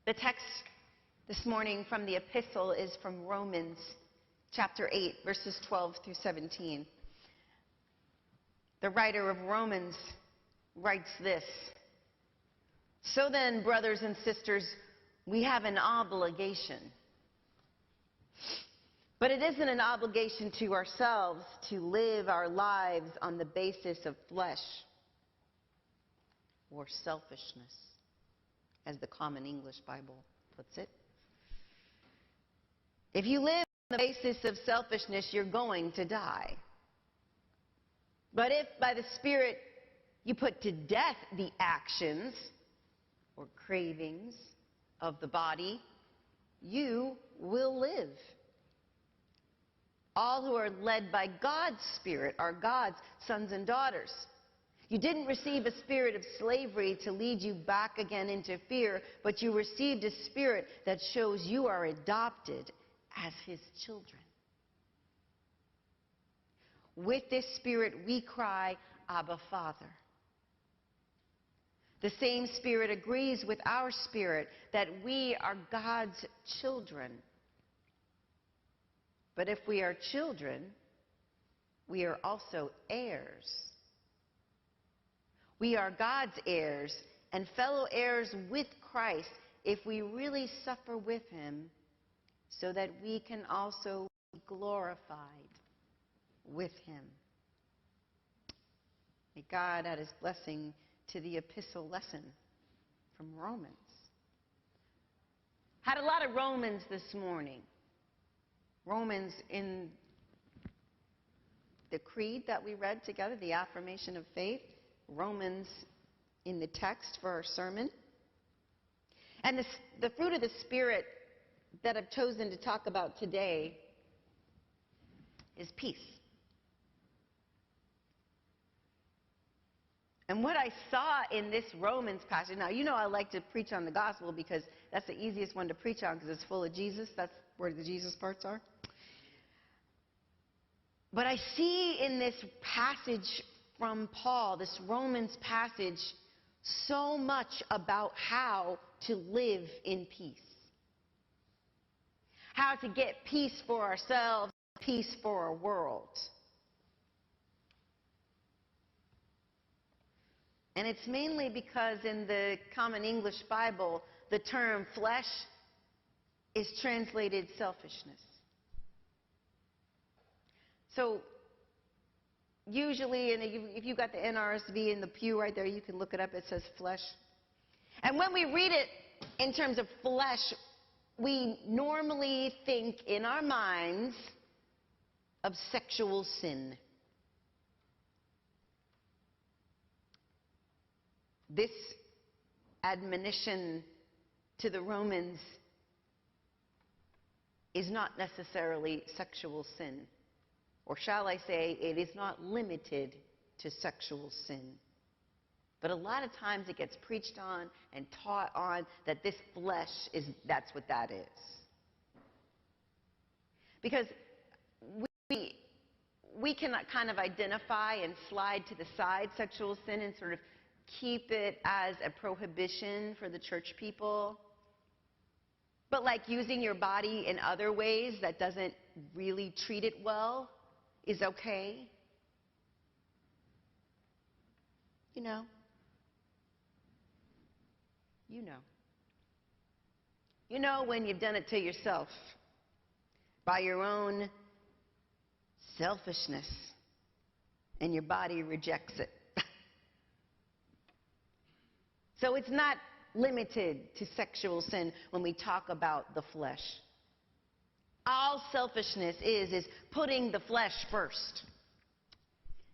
The text this morning from the epistle is from Romans chapter 8, verses 12 through 17. The writer of Romans writes this: "So then, brothers and sisters, we have an obligation. But it isn't an obligation to ourselves to live our lives on the basis of flesh or selfishness, as the Common English Bible puts it. If you live on the basis of selfishness, you're going to die. But if by the Spirit you put to death the actions or cravings of the body, you will live. All who are led by God's Spirit are God's sons and daughters. You didn't receive a spirit of slavery to lead you back again into fear, but you received a spirit that shows you are adopted as His children. With this Spirit we cry, Abba, Father. The same Spirit agrees with our spirit that we are God's children. But if we are children, we are also heirs. We are God's heirs and fellow heirs with Christ if we really suffer with Him, so that we can also be glorified with Him." May God add His blessing to the epistle lesson from Romans. Had a lot of Romans this morning. Romans in the creed that we read together, the affirmation of faith. Romans in the text for our sermon. And the fruit of the Spirit that I've chosen to talk about today is peace. And what I saw in this Romans passage, now you know I like to preach on the gospel because that's the easiest one to preach on because it's full of Jesus. That's where the Jesus parts are. But I see in this passage from Paul, this Romans passage, so much about how to live in peace. How to get peace for ourselves, peace for our world. And it's mainly because in the Common English Bible, the term flesh is translated selfishness. So usually, and if you've got the NRSV in the pew right there, you can look it up. It says flesh. And when we read it in terms of flesh, we normally think in our minds of sexual sin. This admonition to the Romans is not necessarily sexual sin. Or shall I say, it is not limited to sexual sin. But a lot of times it gets preached on and taught on that this flesh that's what that is. Because we can kind of identify and slide to the side sexual sin and sort of keep it as a prohibition for the church people. But like using your body in other ways that doesn't really treat it well is okay. You know. You know when you've done it to yourself by your own selfishness and your body rejects it. So it's not limited to sexual sin when we talk about the flesh. All selfishness is putting the flesh first.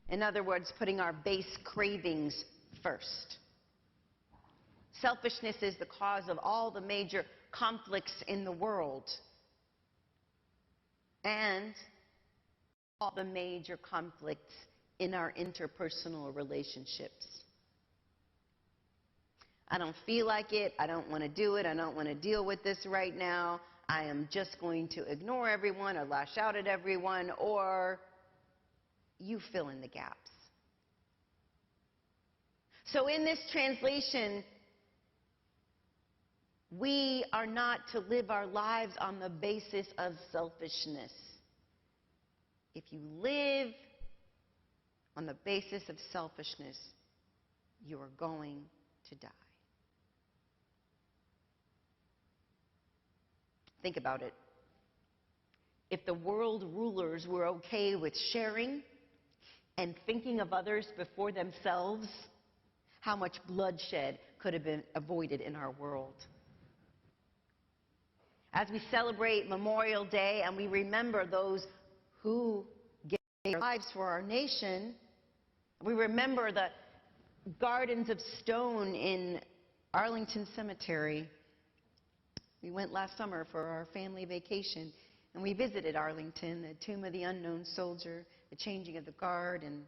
In other words, putting our base cravings first. Selfishness is the cause of all the major conflicts in the world and all the major conflicts in our interpersonal relationships. I don't feel like it. I don't want to do it. I don't want to deal with this right now. I am just going to ignore everyone or lash out at everyone, or you fill in the gaps. So in this translation, We are not to live our lives on the basis of selfishness. If you live on the basis of selfishness, you are going to die. Think about it. If the world rulers were okay with sharing and thinking of others before themselves, how much bloodshed could have been avoided in our world? As we celebrate Memorial Day and we remember those who gave their lives for our nation, we remember the gardens of stone in Arlington Cemetery. We went last summer for our family vacation, and we visited Arlington, the Tomb of the Unknown Soldier, the changing of the guard, and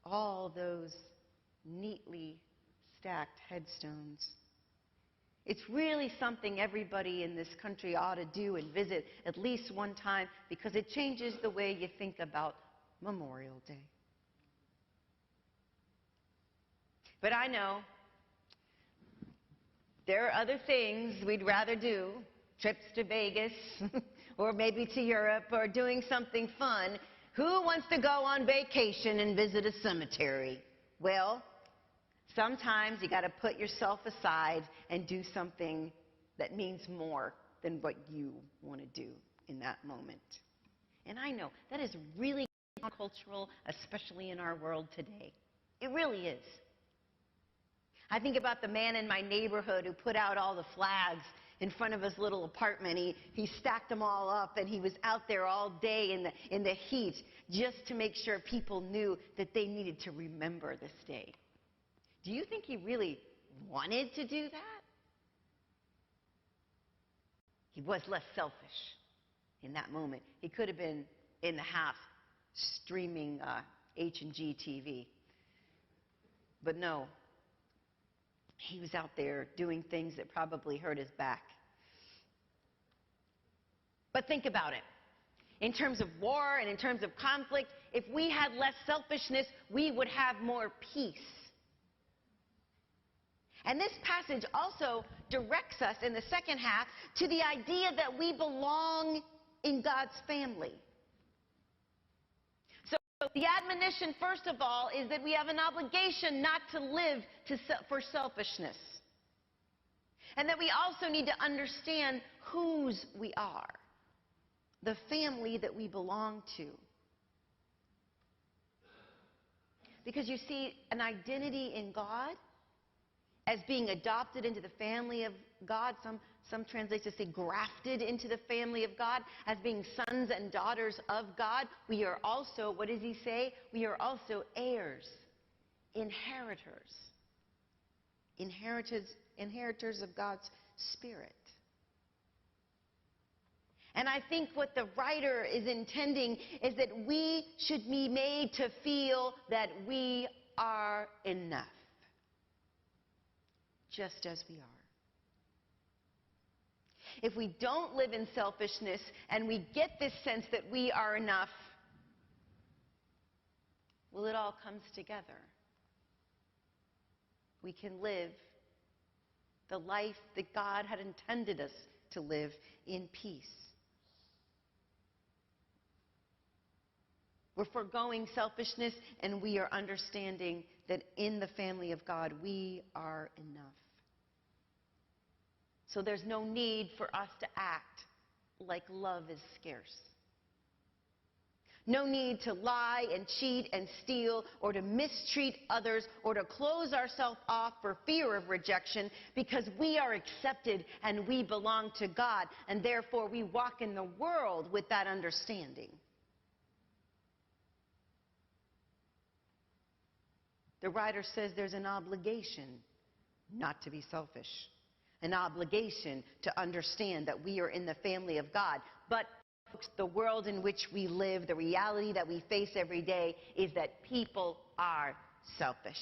all those neatly stacked headstones. It's really something everybody in this country ought to do and visit at least one time, because it changes the way you think about Memorial Day. But I know there are other things we'd rather do, trips to Vegas or maybe to Europe or doing something fun. Who wants to go on vacation and visit a cemetery? Well, sometimes you got to put yourself aside and do something that means more than what you want to do in that moment. And I know that is really cultural, especially in our world today. It really is. I think about the man in my neighborhood who put out all the flags in front of his little apartment. He stacked them all up, and he was out there all day in the heat just to make sure people knew that they needed to remember this day. Do you think he really wanted to do that? He was less selfish in that moment. He could have been in the house streaming H&G TV. But no, he was out there doing things that probably hurt his back. But think about it. In terms of war and in terms of conflict, if we had less selfishness, we would have more peace. And this passage also directs us in the second half to the idea that we belong in God's family. So the admonition, first of all, is that we have an obligation not to live for selfishness. And that we also need to understand whose we are, the family that we belong to. Because you see, an identity in God, as being adopted into the family of God, some translations say grafted into the family of God, as being sons and daughters of God, we are also, what does he say? We are also heirs, inheritors of God's Spirit. And I think what the writer is intending is that we should be made to feel that we are enough, just as we are. If we don't live in selfishness and we get this sense that we are enough, well, it all comes together. We can live the life that God had intended us to live in peace. We're foregoing selfishness, and we are understanding that in the family of God, we are enough. So there's no need for us to act like love is scarce. No need to lie and cheat and steal or to mistreat others or to close ourselves off for fear of rejection, because we are accepted and we belong to God, and therefore we walk in the world with that understanding. The writer says there's an obligation not to be selfish, an obligation to understand that we are in the family of God. But the world in which we live, the reality that we face every day, is that people are selfish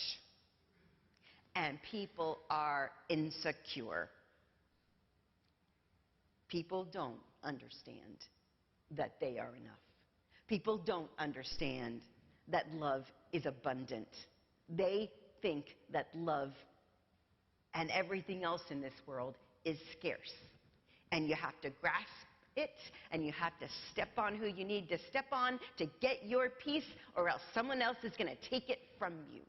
and people are insecure. People don't understand that they are enough. People don't understand that love is abundant. They think that love and everything else in this world is scarce. And you have to grasp it, and you have to step on who you need to step on to get your piece, or else someone else is going to take it from you.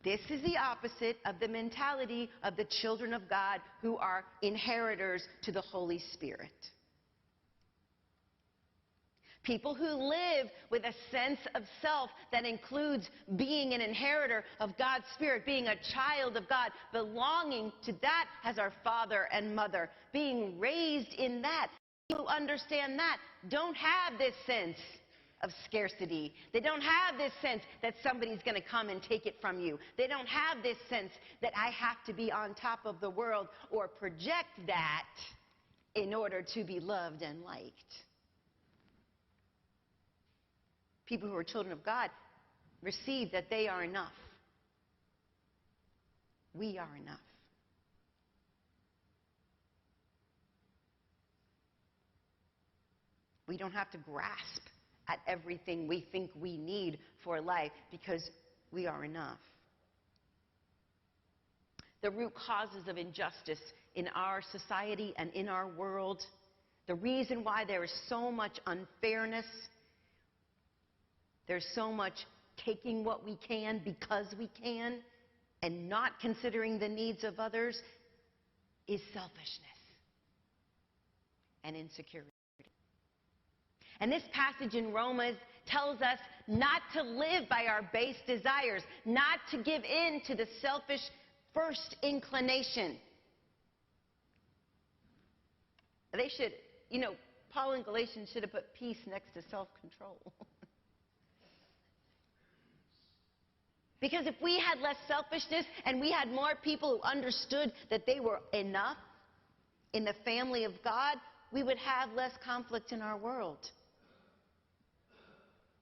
This is the opposite of the mentality of the children of God who are inheritors to the Holy Spirit. People who live with a sense of self that includes being an inheritor of God's Spirit, being a child of God, belonging to that as our father and mother, being raised in that. People who understand that don't have this sense of scarcity. They don't have this sense that somebody's going to come and take it from you. They don't have this sense that I have to be on top of the world or project that in order to be loved and liked. People who are children of God receive that they are enough. We are enough. We don't have to grasp at everything we think we need for life because we are enough. The root causes of injustice in our society and in our world, the reason why there is so much unfairness, there's so much taking what we can because we can and not considering the needs of others, is selfishness and insecurity. And this passage in Romans tells us not to live by our base desires, not to give in to the selfish first inclination. They should, Paul and Galatians should have put peace next to self-control. Because if we had less selfishness and we had more people who understood that they were enough in the family of God, we would have less conflict in our world.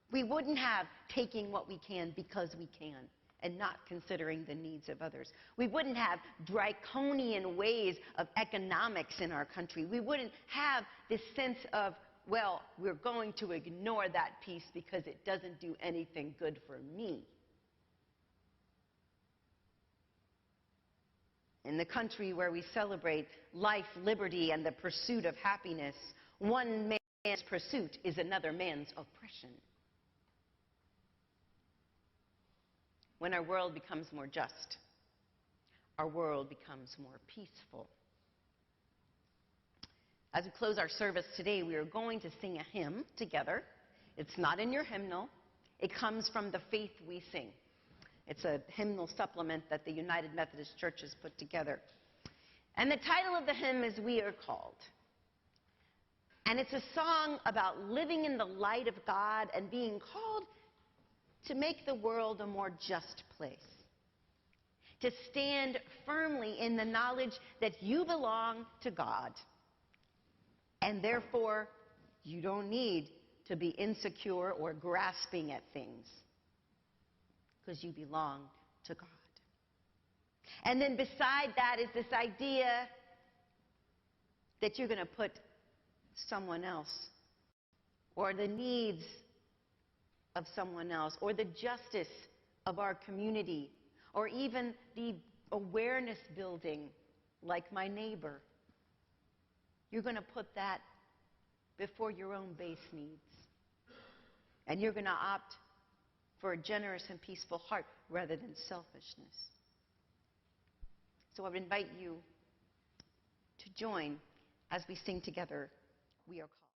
We wouldn't have taking what we can because we can and not considering the needs of others. We wouldn't have draconian ways of economics in our country. We wouldn't have this sense of, well, we're going to ignore that piece because it doesn't do anything good for me. In the country where we celebrate life, liberty, and the pursuit of happiness, one man's pursuit is another man's oppression. When our world becomes more just, our world becomes more peaceful. As we close our service today, we are going to sing a hymn together. It's not in your hymnal. It comes from the Faith We Sing. It's a hymnal supplement that the United Methodist Church has put together. And the title of the hymn is We Are Called. And it's a song about living in the light of God and being called to make the world a more just place. To stand firmly in the knowledge that you belong to God. And therefore, you don't need to be insecure or grasping at things. Because you belong to God. And then beside that is this idea that you're going to put someone else or the needs of someone else or the justice of our community or even the awareness building like my neighbor. You're going to put that before your own base needs. And you're going to opt for a generous and peaceful heart rather than selfishness. So I would invite you to join as we sing together, We Are Called.